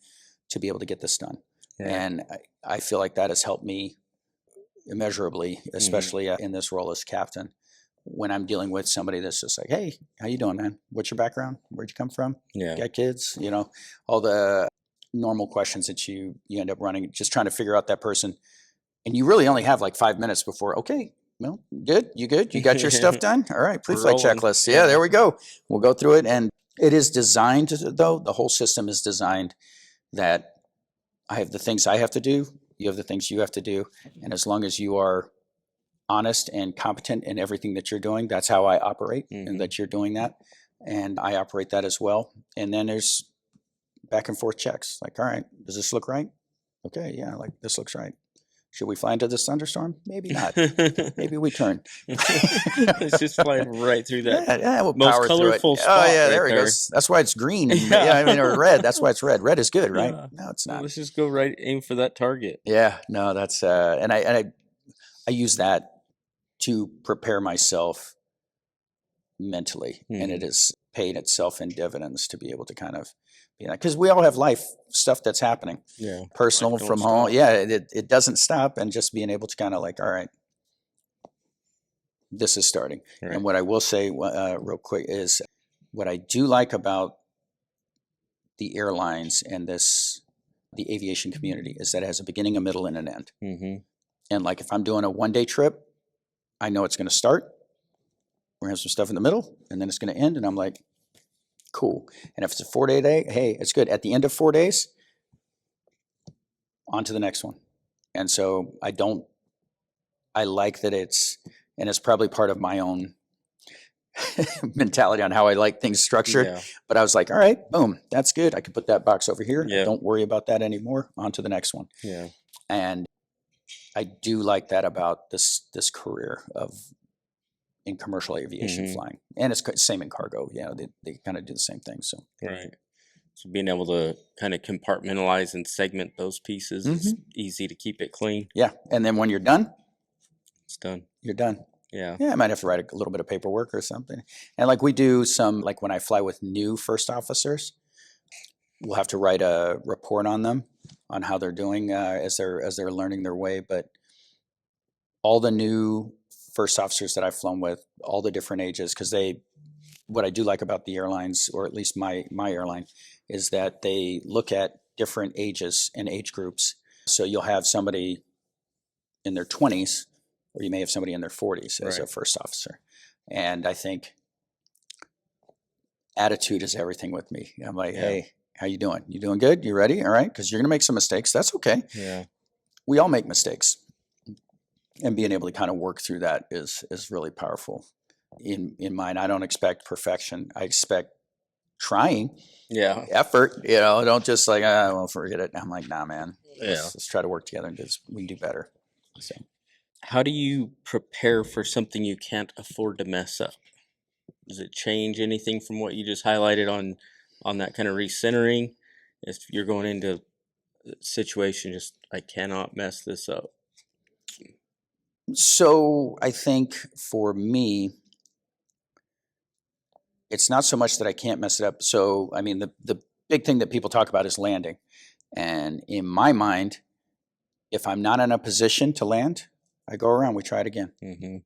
to be able to get this done. Yeah. And I feel like that has helped me immeasurably, especially in this role as captain, when I'm dealing with somebody that's just like, hey, how you doing, man? What's your background? Where'd you come from? Yeah. Got kids? All the normal questions that you end up running, just trying to figure out that person. And you really only have like 5 minutes before, okay, well, good? You got your stuff done? All right, pre-flight checklist. Yeah, there we go. We'll go through it. And it is designed, though, the whole system is designed that I have the things I have to do, you have the things you have to do. And as long as you are honest and competent in everything that you're doing, that's how I operate, and that you're doing that. And I operate that as well. And then there's back and forth checks. Like, all right, does this look right? Okay, yeah, like this looks right. Should we fly into this thunderstorm? Maybe not. Maybe we turn. It's just flying right through that. Yeah, we'll most power colorful through it. spot. Oh, yeah, there right it goes. That's why it's green. Or red. That's why it's red. Red is good, right? Yeah. No, it's Well, not. let's just go right, aim for that target. Yeah, no, that's and I use that to prepare myself mentally, and it has paid itself in dividends to be able to kind of be that, because we all have life stuff that's happening, personal, Life don't from home. stop. Yeah, it doesn't stop, and just being able to kind of like, all right, this is starting. Right. And what I will say real quick is, what I do like about the airlines and the aviation community is that it has a beginning, a middle, and an end. And like, if I'm doing a one-day trip, I know it's going to start. We're going to have some stuff in the middle, and then it's going to end. And I'm like, cool. And if it's a 4-day day, hey, it's good. At the end of 4 days, on to the next one. And so I like that it's probably part of my own mentality on how I like things structured. Yeah. But I was like, all right, boom, that's good. I can put that box over here. Yeah. Don't worry about that anymore. On to the next one. Yeah. And I do like that about this career in commercial aviation flying, and it's same in cargo. They kind of do the same thing. So Right. So being able to kind of compartmentalize and segment those pieces is easy to keep it clean. yeah, and then when you're done, It's done. you're done. Yeah. Yeah, I might have to write a little bit of paperwork or something. And like we do some, like when I fly with new first officers, we'll have to write a report on them on how they're doing as they're learning their way. But all the new first officers that I've flown with, all the different ages, because what I do like about the airlines, or at least my airline, is that they look at different ages and age groups. So you'll have somebody in their 20s, or you may have somebody in their 40s as a first officer. And I think attitude is everything with me. I'm like, hey, how you doing? You doing good? You ready? All right, because you're going to make some mistakes. That's okay. Yeah. We all make mistakes. And being able to kind of work through that is really powerful. In mine, I don't expect perfection. I expect trying, effort. Don't just like, well, forget it. I'm like, nah, man. Let's try to work together because we can do better. So, how do you prepare for something you can't afford to mess up? Does it change anything from what you just highlighted on that kind of recentering? If you're going into a situation, just I cannot mess this up. So I think for me, it's not so much that I can't mess it up. So, I mean, the big thing that people talk about is landing. And in my mind, if I'm not in a position to land, I go around, we try it again.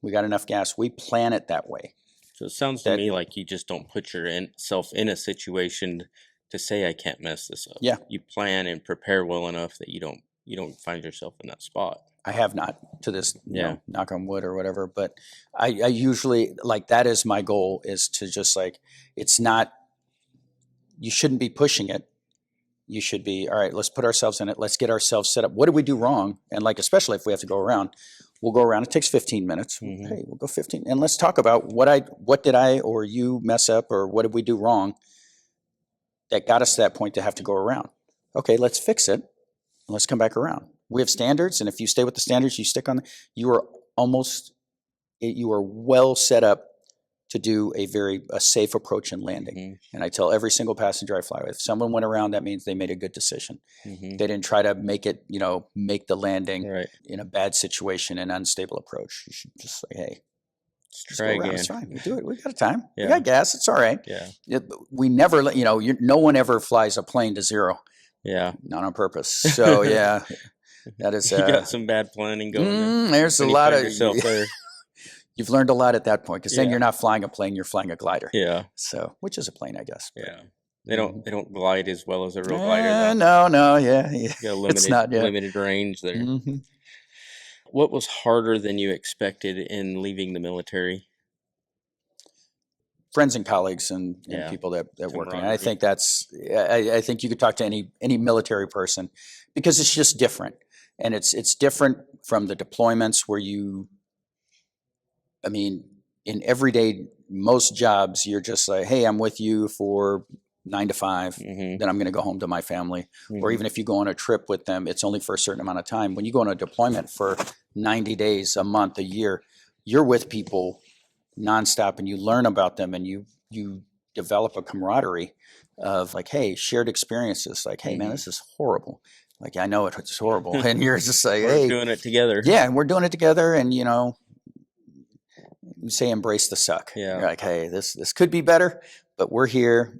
We got enough gas. We plan it that way. So it sounds to me like you just don't put yourself in a situation to say, I can't mess this up. Yeah. You plan and prepare well enough that you don't find yourself in that spot. I have not to this, knock on wood or whatever, but I usually, like, that is my goal, is to just like, it's not, you shouldn't be pushing it. You should be, all right, let's put ourselves in it. Let's get ourselves set up. What did we do wrong? And like, especially if we have to go around, we'll go around. It takes 15 minutes. Hey, we'll go 15. And let's talk about what did I or you mess up, or what did we do wrong that got us to that point to have to go around? Okay, let's fix it. Let's come back around. We have standards, and if you stay with the standards, you stick on, you are well set up to do a safe approach and landing. And I tell every single passenger I fly with, if someone went around, that means they made a good decision. They didn't try to make the landing in a bad situation, an unstable approach. You should just say, hey, just try again. It's fine. We do it. We got time. We got gas. It's all right. Yeah. We never, no one ever flies a plane to zero. Yeah. Not on purpose. So yeah. That is, you got some bad planning going. There's a lot of there. You've learned a lot at that point, because then you're not flying a plane, you're flying a glider. Yeah. So, which is a plane, I guess. Yeah. They don't glide as well as a real glider. No, yeah. You got limited range there. What was harder than you expected in leaving the military? Friends and colleagues and people that work. And I think I think you could talk to any military person, because it's just different. And it's different from the deployments where in everyday, most jobs, you're just like, hey, I'm with you for 9 to 5, then I'm going to go home to my family. Or even if you go on a trip with them, it's only for a certain amount of time. When you go on a deployment for 90 days, a month, a year, you're with people nonstop, and you learn about them, and you develop a camaraderie of like, hey, shared experiences. Like, hey, man, this is horrible. Like, I know it's horrible. And you're just like, hey. We're doing it together. Yeah, and we're doing it together. And, you say embrace the suck. Yeah. You're like, hey, this could be better, but we're here.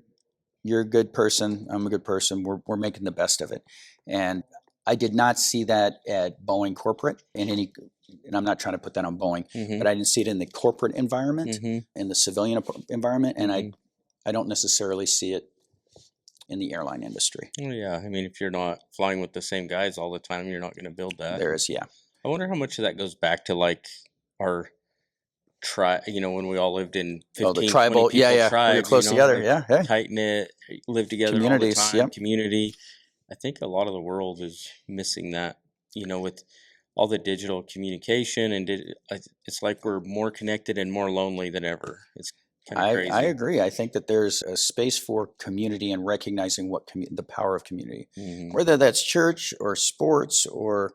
You're a good person. I'm a good person. We're making the best of it. And I did not see that at Boeing corporate and I'm not trying to put that on Boeing, but I didn't see it in the corporate environment, in the civilian environment. And I don't necessarily see it in the airline industry. Oh, yeah. I mean, if you're not flying with the same guys all the time, you're not going to build that. There is, yeah. I wonder how much of that goes back to like our when we all lived in 15, the tribal, 20 people tribes, we're close together, tight knit, live together communities, all the time, community. I think a lot of the world is missing that, with all the digital communication, and it's like we're more connected and more lonely than ever. It's kind of crazy. I agree. I think that there's a space for community and recognizing the power of community, whether that's church or sports or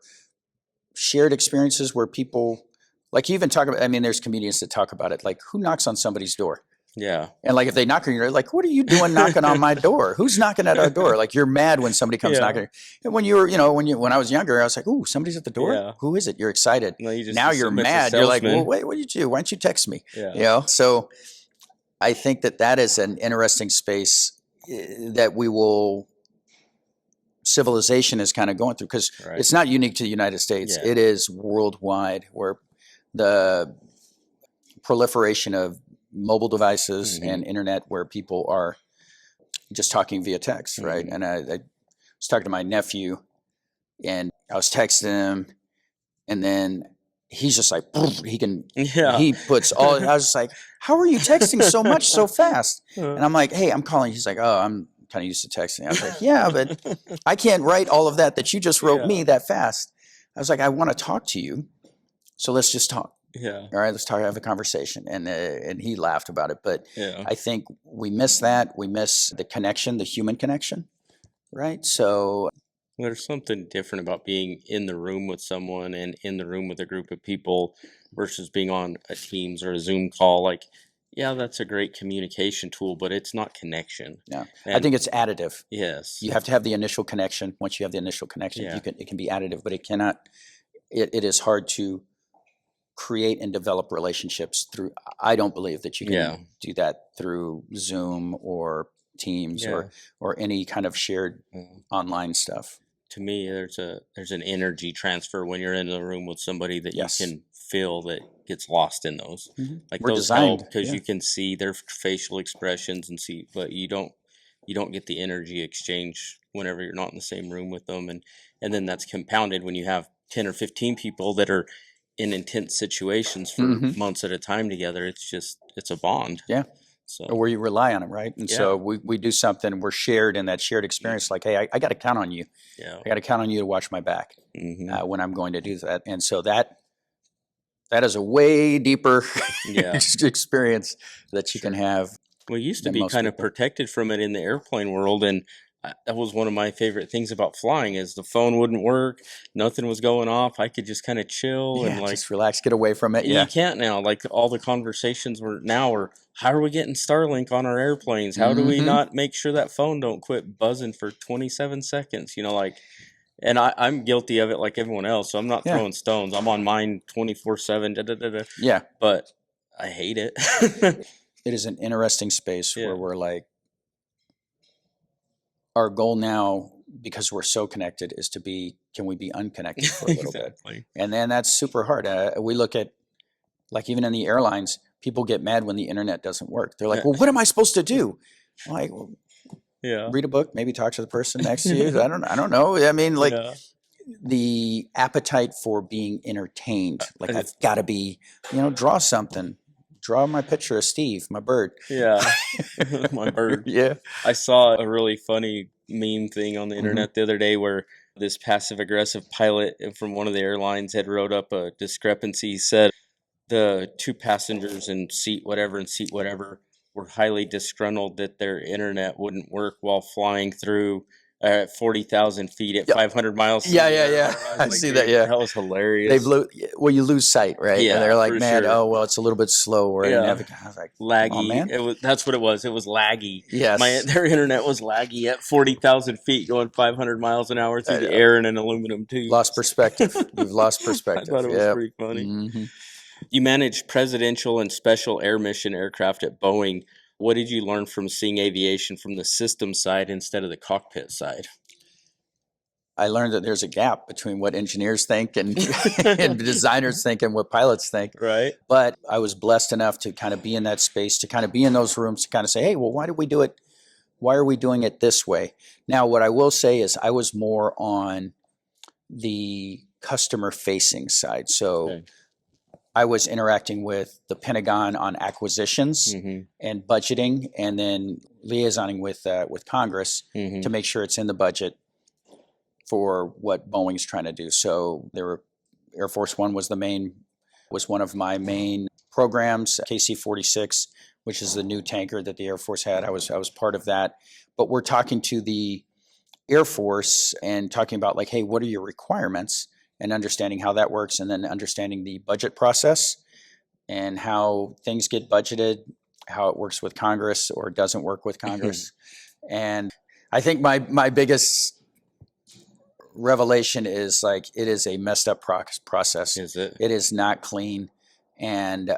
shared experiences where people, like you even talk about, I mean, there's comedians that talk about it, like who knocks on somebody's door? Yeah. And like if they knock on your door, like, what are you doing knocking on my door? Who's knocking at our door? Like you're mad when somebody comes knocking. And when you were, when I was younger, I was like, ooh, somebody's at the door. Yeah. Who is it? You're excited. No, you just Now you're assume it's a mad. You're like, well, salesman. wait, what did you do? Why don't you text me? Yeah. So I think that is an interesting space that civilization is kind of going through, because it's not unique to the United States. Yeah. It is worldwide, where the proliferation of mobile devices and internet, where people are just talking via text, right? And I was talking to my nephew, and I was texting him, and then he's just like, he puts all, I was just like, how are you texting so much so fast? And I'm like, hey, I'm calling. He's like, oh, I'm kind of used to texting. I was like, yeah, but I can't write all of that you just wrote me that fast. I was like, I want to talk to you. So let's just talk. Yeah. All right, let's talk, have a conversation. And he laughed about it. But Yeah. I think we miss that. We miss the connection, the human connection, right? So there's something different about being in the room with someone and in the room with a group of people versus being on a Teams or a Zoom call. Like, yeah, that's a great communication tool, but it's not connection. Yeah, I think it's additive. Yes. You have to have the initial connection. Once you have the initial connection, it can be additive, but it cannot. It is hard to create and develop relationships through. I don't believe that you can do that through Zoom or Teams or any kind of shared online stuff. To me, there's an energy transfer when you're in the room with somebody that you can feel that gets lost in those. Like We're those designed, help because you can see their facial expressions but you don't get the energy exchange whenever you're not in the same room with them, and then that's compounded when you have 10 or 15 people that are in intense situations for months at a time together. It's a bond. Yeah. So where you rely on them, right? And so we do something, we're shared in that shared experience. Like, hey, I got to count on you. Yeah. I got to count on you to watch my back when I'm going to do that. And so that is a way deeper experience that you can have. We used to be kind of protected from it in the airplane world, and that was one of my favorite things about flying is the phone wouldn't work, nothing was going off. I could just kind of chill and like just relax, get away from it. You can't now. Like all the conversations are how are we getting Starlink on our airplanes? How do we not make sure that phone don't quit buzzing for 27 seconds? And I'm guilty of it like everyone else, so I'm not throwing stones. I'm on mine 24/7. Yeah, but I hate it. It is an interesting space where we're like, our goal now, because we're so connected, is can we be unconnected for a little bit? And then that's super hard. We look at, like, even in the airlines, people get mad when the internet doesn't work. They're like, well, what am I supposed to do? I'm like, read a book, maybe talk to the person next to you. I don't know. I mean, like the appetite for being entertained, like I've got to be, draw something. Draw my picture of Steve, my bird. Yeah, my bird. Yeah. I saw a really funny meme thing on the internet the other day where this passive-aggressive pilot from one of the airlines had wrote up a discrepancy. He said the two passengers in seat whatever were highly disgruntled that their internet wouldn't work while flying through at 40,000 feet at 500 miles. Yeah. I see that. Yeah, that was hilarious. You lose sight, right? Yeah, and they're like, man, sure. oh well, it's a little bit slow. Or I was like, laggy. Oh, man. That's what it was. It was laggy. Yes, their internet was laggy at 40,000 feet, going 500 miles an hour through the air in an aluminum tube. Lost perspective. You've lost perspective. I thought it was pretty funny. You managed presidential and special air mission aircraft at Boeing. What did you learn from seeing aviation from the system side instead of the cockpit side? I learned that there's a gap between what engineers think and designers think and what pilots think. Right. But I was blessed enough to kind of be in that space, to kind of be in those rooms, to kind of say, hey, well, why did we do it? Why are we doing it this way? Now, what I will say is I was more on the customer-facing side. So I was interacting with the Pentagon on acquisitions and budgeting, and then liaisoning with Congress to make sure it's in the budget for what Boeing's trying to do. So Air Force One was one of my main programs, KC-46, which is the new tanker that the Air Force had. I was part of that. But we're talking to the Air Force and talking about, like, hey, what are your requirements? and understanding how that works, and then understanding the budget process and how things get budgeted, how it works with Congress or doesn't work with Congress. And I think my biggest revelation is like, it is a messed up process. Is it? It is not clean. And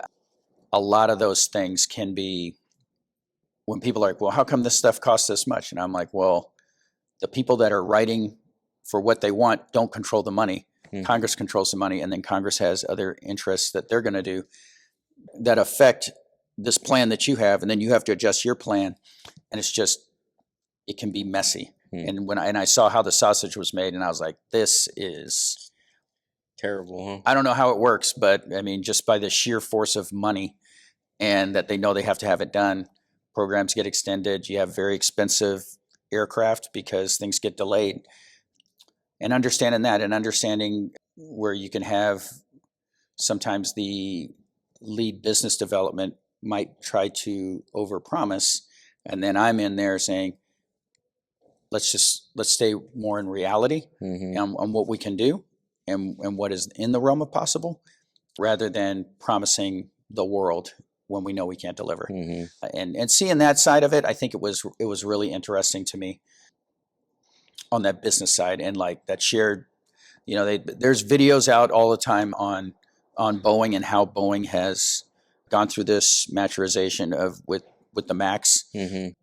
a lot of those things can be, when people are like, well, how come this stuff costs this much? And I'm like, well, the people that are writing for what they want don't control the money. Congress controls the money, and then Congress has other interests that they're going to do that affect this plan that you have, and then you have to adjust your plan, and it's just, it can be messy. And when I saw how the sausage was made, and I was like, this is terrible, huh? I don't know how it works, but I mean, just by the sheer force of money and that they know they have to have it done, programs get extended, you have very expensive aircraft because things get delayed. And understanding that, and understanding where you can have, sometimes the lead business development might try to overpromise, and then I'm in there saying, let's stay more in reality on what we can do and what is in the realm of possible, rather than promising the world when we know we can't deliver. And seeing that side of it, I think it was really interesting to me on that business side, and like that shared, there's videos out all the time on Boeing and how Boeing has gone through this maturization of with the Max, and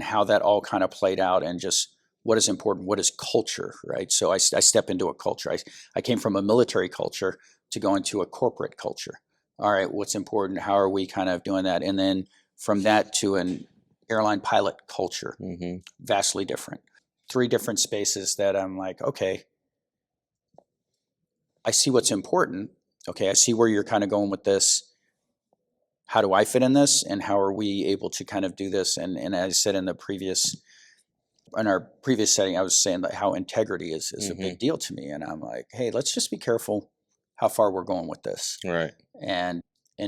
how that all kind of played out, and just what is important, what is culture, right? So I step into a culture. I came from a military culture to go into a corporate culture. All right, what's important? How are we kind of doing that? And then from that to an airline pilot culture, vastly different. 3 different spaces that I'm like, okay, I see what's important. Okay, I see where you're kind of going with this. How do I fit in this? And how are we able to kind of do this? And as I said in our previous setting, I was saying that how integrity is a big deal to me. And I'm like, hey, let's just be careful how far we're going with this. Right. And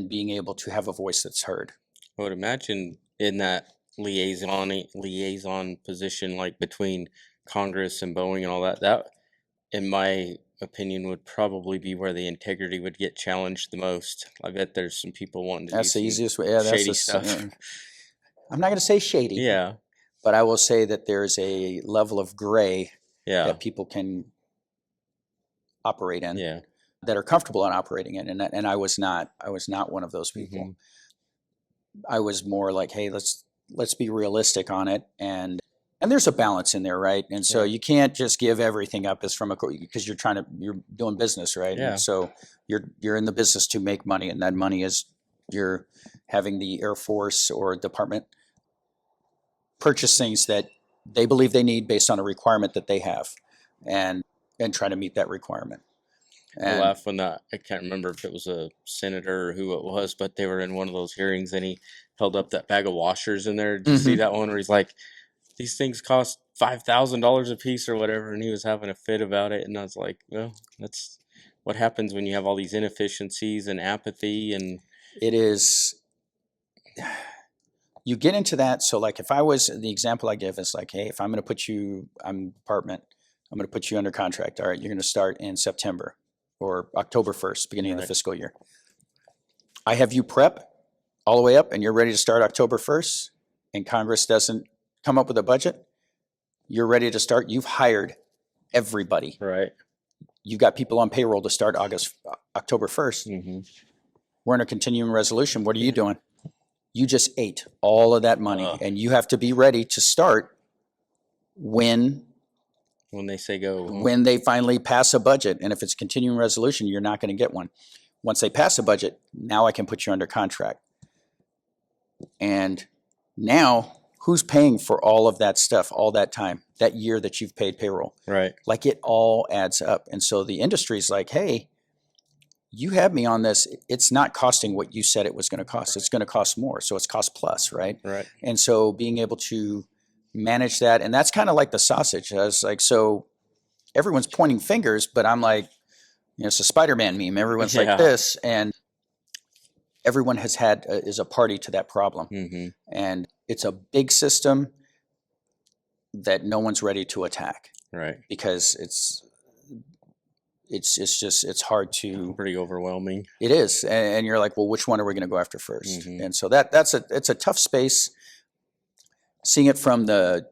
being able to have a voice that's heard. I would imagine in that liaison position, like between Congress and Boeing and all that, in my opinion, would probably be where the integrity would get challenged the most. I bet there's some people wanting to that's do the some easiest way. Yeah, shady stuff. I'm not going to say shady. Yeah. But I will say that there's a level of gray that people can operate in, that are comfortable in operating in, and I was not one of those people. I was more like, hey, let's be realistic on it, and there's a balance in there, right? And so you can't just give everything up because you're doing business, right? Yeah. And so you're in the business to make money, and that money is you're having the Air Force or department purchase things that they believe they need based on a requirement that they have, and try to meet that requirement. I laugh when I can't remember if it was a senator or who it was, but they were in one of those hearings and he held up that bag of washers in there. Did you see that one where he's like, these things cost $5,000 a piece or whatever, and he was having a fit about it. And I was like, well, that's what happens when you have all these inefficiencies and apathy. And it is, you get into that. So like, if I was, the example I give is like, hey, if I'm going to put you, I'm department, I'm going to put you under contract. All right, you're going to start in September or October 1st, beginning of the fiscal year. I have you prep all the way up and you're ready to start October 1st, and Congress doesn't come up with a budget. You're ready to start. You've hired everybody. right. You've got people on payroll to start October 1st. We're in a continuing resolution. What are you doing? You just ate all of that money, and you have to be ready to start when they say go. When they finally pass a budget. And if it's continuing resolution, you're not going to get one. Once they pass a budget, now I can put you under contract. And now, who's paying for all of that stuff, all that time, that year that you've paid payroll? Right. Like, it all adds up. And so the industry's like, hey, you have me on this. It's not costing what you said it was going to cost. Right. It's going to cost more. So it's cost plus, right? Right. And so being able to manage that, and that's kind of like the sausage. I was like, so everyone's pointing fingers, but I'm like, it's a Spider-Man meme. Everyone's like this, and everyone is a party to that problem. And it's a big system that no one's ready to attack. Right. Because it's it's hard to. Pretty overwhelming. It is, and you're like, well, which one are we going to go after first? Mm-hmm. And so it's a tough space. Seeing it from the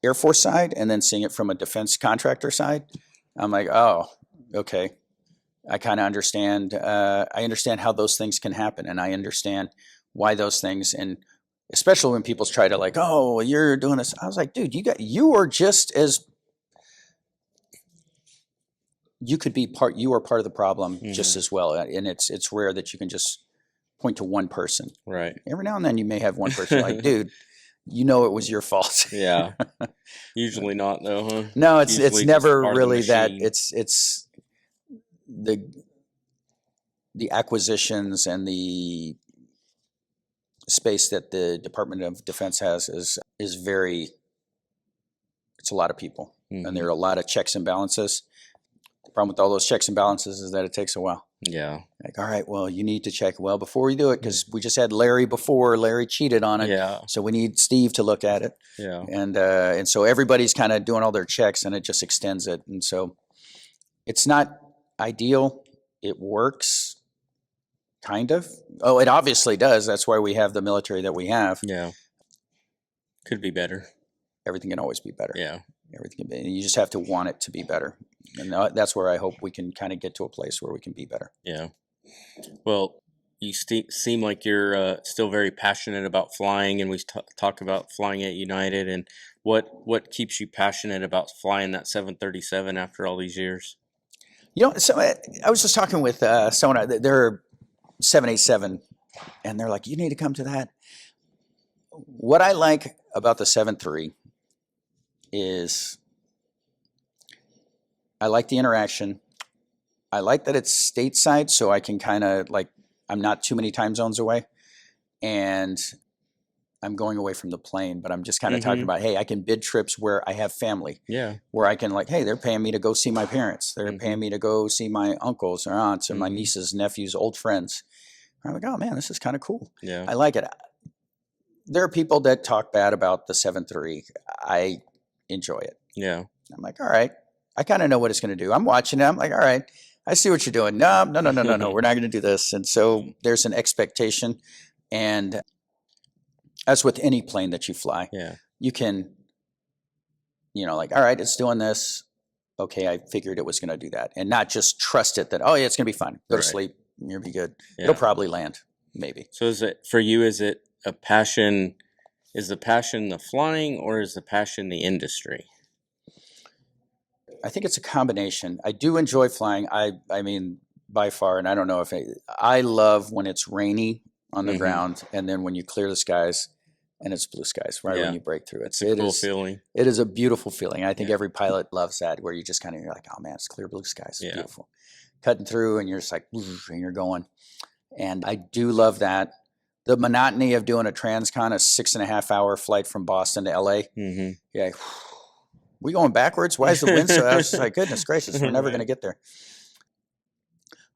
Air Force side, and then seeing it from a defense contractor side, I'm like, oh, okay. I kind of understand. I understand how those things can happen, and I understand why those things, and especially when people try to like, oh, you're doing this. I was like, dude, you are just as you could be part. You are part of the problem just as well, and it's rare that you can just point to one person. Right. Every now and then, you may have one person like, dude, you know, it was your fault. Yeah. Usually not, though, huh? No, it's Usually never just part of the really that. machine. It's the acquisitions and the space that the Department of Defense has is very. It's a lot of people, and there are a lot of checks and balances. The problem with all those checks and balances is that it takes a while. Yeah. Like, all right, well, you need to check well before we do it, because we just had Larry before. Larry cheated on it. Yeah. So we need Steve to look at it. Yeah. And so everybody's kind of doing all their checks, and it just extends it. And so it's not ideal. It works, kind of. Oh, it obviously does. That's why we have the military that we have. Yeah. Could be better. Everything can always be better. Yeah. Everything can be. You just have to want it to be better. And that's where I hope we can kind of get to a place where we can be better. Yeah. Well, you seem like you're still very passionate about flying, and we talk about flying at United. And what keeps you passionate about flying that 737 after all these years? You know, so I was just talking with someone. They're 787, and they're like, "You need to come to that." What I like about the 73 is I like the interaction. I like that it's stateside, so I can kind of like, I'm not too many time zones away, and I'm going away from the plane, but I'm just kind of talking about, hey, I can bid trips where I have family. Yeah. Where I can like, hey, they're paying me to go see my parents. They're paying me to go see my uncles or aunts and my nieces, nephews, old friends. I'm like, oh man, this is kind of cool. Yeah. I like it. There are people that talk bad about the 737. I enjoy it. Yeah. I'm like, all right, I kind of know what it's going to do. I'm watching it. I'm like, all right, I see what you're doing. No, we're not going to do this. And so there's an expectation. And as with any plane that you fly, you can, like, all right, it's doing this. Okay, I figured it was going to do that. And not just trust it that, oh, yeah, it's going to be fine. Go to sleep. You'll be good. Yeah. It'll probably land, maybe. So is it, for you, is it a passion? Is the passion the flying, or is the passion the industry? I think it's a combination. I do enjoy flying. I mean, by far, and I don't know if I love when it's rainy on the ground, and then when you clear the skies and it's blue skies, right when you break through it. It's a cool feeling. It is a beautiful feeling. I think every pilot loves that, where you just kind of, you're like, oh man, it's clear blue skies. It's beautiful. Cutting through, and you're just like, and you're going. And I do love that. The monotony of doing a transcon, a 6.5 hour flight from Boston to LA. Yeah. We going backwards? Why is the wind so? I was just like, goodness gracious, we're never going to get there.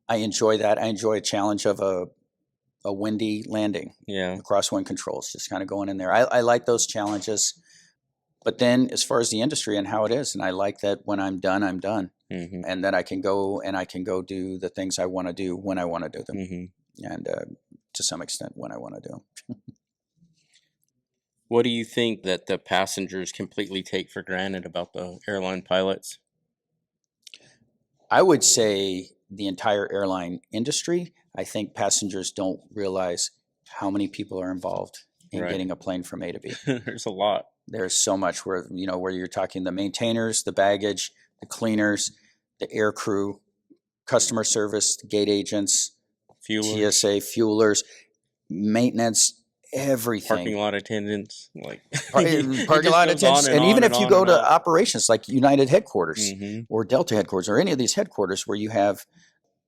I enjoy that. I enjoy a challenge of a windy landing. Yeah. Crosswind controls, just kind of going in there. I like those challenges. But then as far as the industry and how it is, and I like that when I'm done, I'm done. And that I can go do the things I want to do when I want to do them. And to some extent when I want to do them. What do you think that the passengers completely take for granted about the airline pilots? I would say the entire airline industry. I think passengers don't realize how many people are involved in getting a plane from A to B. There's a lot. There's so much where you're talking the maintainers, the baggage, the cleaners, the air crew, customer service, gate agents, Fuelers. TSA, fuelers, maintenance, everything. Parking lot attendants, like parking lot attendants, and even if you go to operations like United headquarters or Delta headquarters or any of these headquarters where you have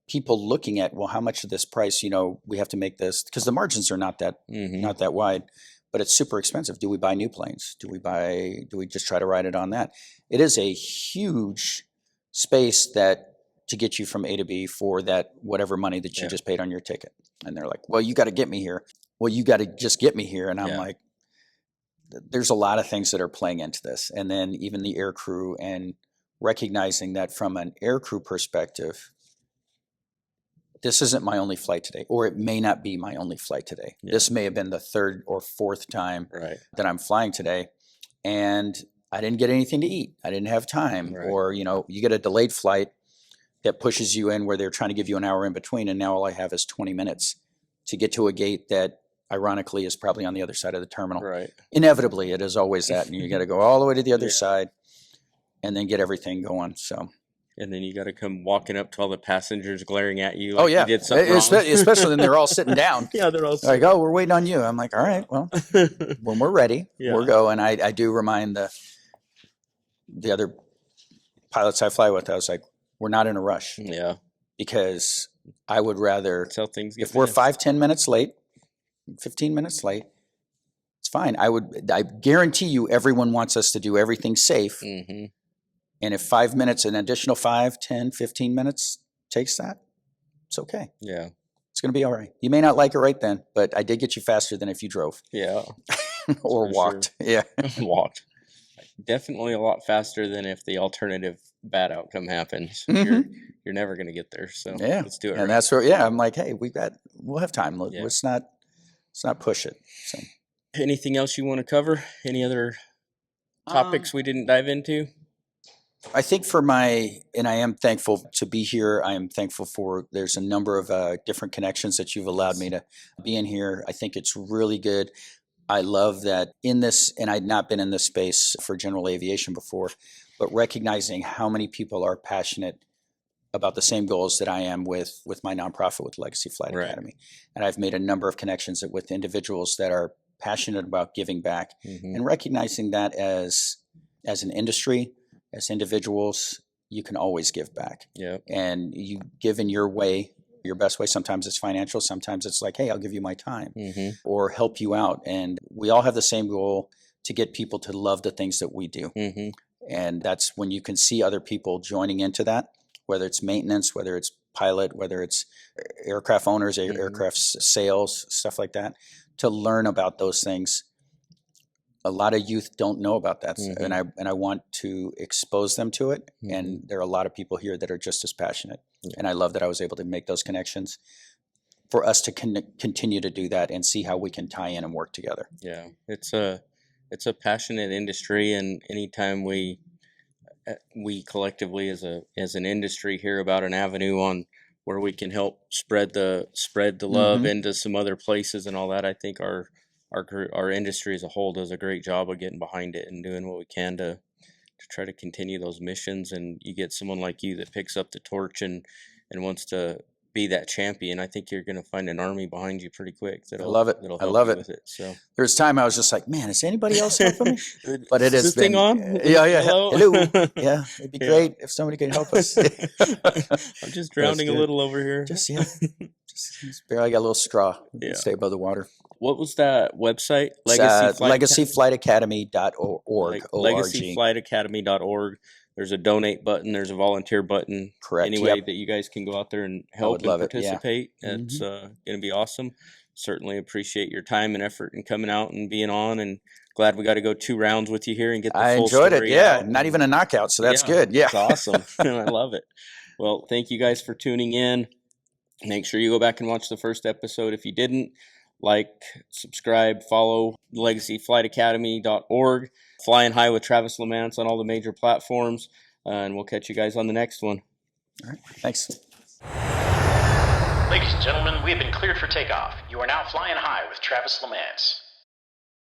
people looking at, well, how much of this price, we have to make this, because the margins are not that wide, but it's super expensive. Do we buy new planes? Do we just try to ride it on that? It is a huge space to get you from A to B for that whatever money that you just paid on your ticket. And they're like, well, you got to get me here. Well, you got to just get me here. And I'm like, there's a lot of things that are playing into this. And then even the air crew and recognizing that from an aircrew perspective, this isn't my only flight today, or it may not be my only flight today. Yeah. This may have been the third or fourth time that I'm flying today, and I didn't get anything to eat. I didn't have time. Or, you get a delayed flight that pushes you in where they're trying to give you an hour in between, and now all I have is 20 minutes to get to a gate that ironically is probably on the other side of the terminal. Inevitably, it is always that, and you got to go all the way to the other side and then get everything going. So. And then you got to come walking up to all the passengers glaring at you. Like you did something wrong. Especially when they're all sitting down. They're all sitting. Like, oh, we're waiting on you. I'm like, all right, well, when we're ready, we'll go. And I do remind the other pilots I fly with, I was like, we're not in a rush. Yeah. Because I would rather, tell things if we're 5-10 minutes late, 15 minutes late, it's fine. I guarantee you everyone wants us to do everything safe. Mm-hmm. And if 5 minutes, an additional 5, 10, 15 minutes takes that, it's okay. Yeah. It's going to be all right. You may not like it right then, but I did get you faster than if you drove. Yeah. Or walked. Sure. Yeah. Walked. Definitely a lot faster than if the alternative bad outcome happens. Mm-hmm. You're never going to get there. So let's do it. And that's where, I'm like, hey, we'll have time. Let's not push it. So. Anything else you want to cover? Any other topics we didn't dive into? I think and I am thankful to be here. I am thankful there's a number of different connections that you've allowed me to be in here. I think it's really good. I love that in this, and I'd not been in this space for general aviation before, but recognizing how many people are passionate about the same goals that I am with my nonprofit, with Legacy Flight Academy. And I've made a number of connections with individuals that are passionate about giving back, and recognizing that as an industry, as individuals, you can always give back. Yeah. And you give in your way, your best way. Sometimes it's financial. Sometimes it's like, hey, I'll give you my time or help you out. And we all have the same goal, to get people to love the things that we do. And that's when you can see other people joining into that, whether it's maintenance, whether it's pilot, whether it's aircraft owners, aircraft sales, stuff like that, to learn about those things. A lot of youth don't know about that, and I want to expose them to it. And there are a lot of people here that are just as passionate, and I love that I was able to make those connections for us to continue to do that and see how we can tie in and work together. Yeah, it's a passionate industry, and anytime we collectively as an industry hear about an avenue on where we can help spread the love into some other places and all that, I think our industry as a whole does a great job of getting behind it and doing what we can to try to continue those missions. And you get someone like you that picks up the torch and wants to be that champion. I think you're going to find an army behind you pretty quick. I love it. I love it. With it. So there's time I was just like, man, is anybody else helping me? But it has been. Thing on? Yeah. Hello. Yeah, it'd be great if somebody could help us. I'm just drowning a little over here. Just barely got a little straw. Stay above the water. What was that website? LegacyFlightAcademy.org. LegacyFlightAcademy.org. There's a donate button. There's a volunteer button. Correct. Any way that you guys can go out there and help and participate. It's going to be awesome. Certainly appreciate your time and effort in coming out and being on. And glad we got to go 2 rounds with you here and get the full story. I enjoyed it. Yeah. Not even a knockout. So that's good. Yeah. It's awesome. I love it. Well, thank you guys for tuning in. Make sure you go back and watch the first episode if you didn't. Like, subscribe, follow LegacyFlightAcademy.org. Flyin High with Travis LeMance on all the major platforms. And we'll catch you guys on the next one. All right. Thanks. Ladies and gentlemen, we have been cleared for takeoff. You are now flying high with Travis LeMance.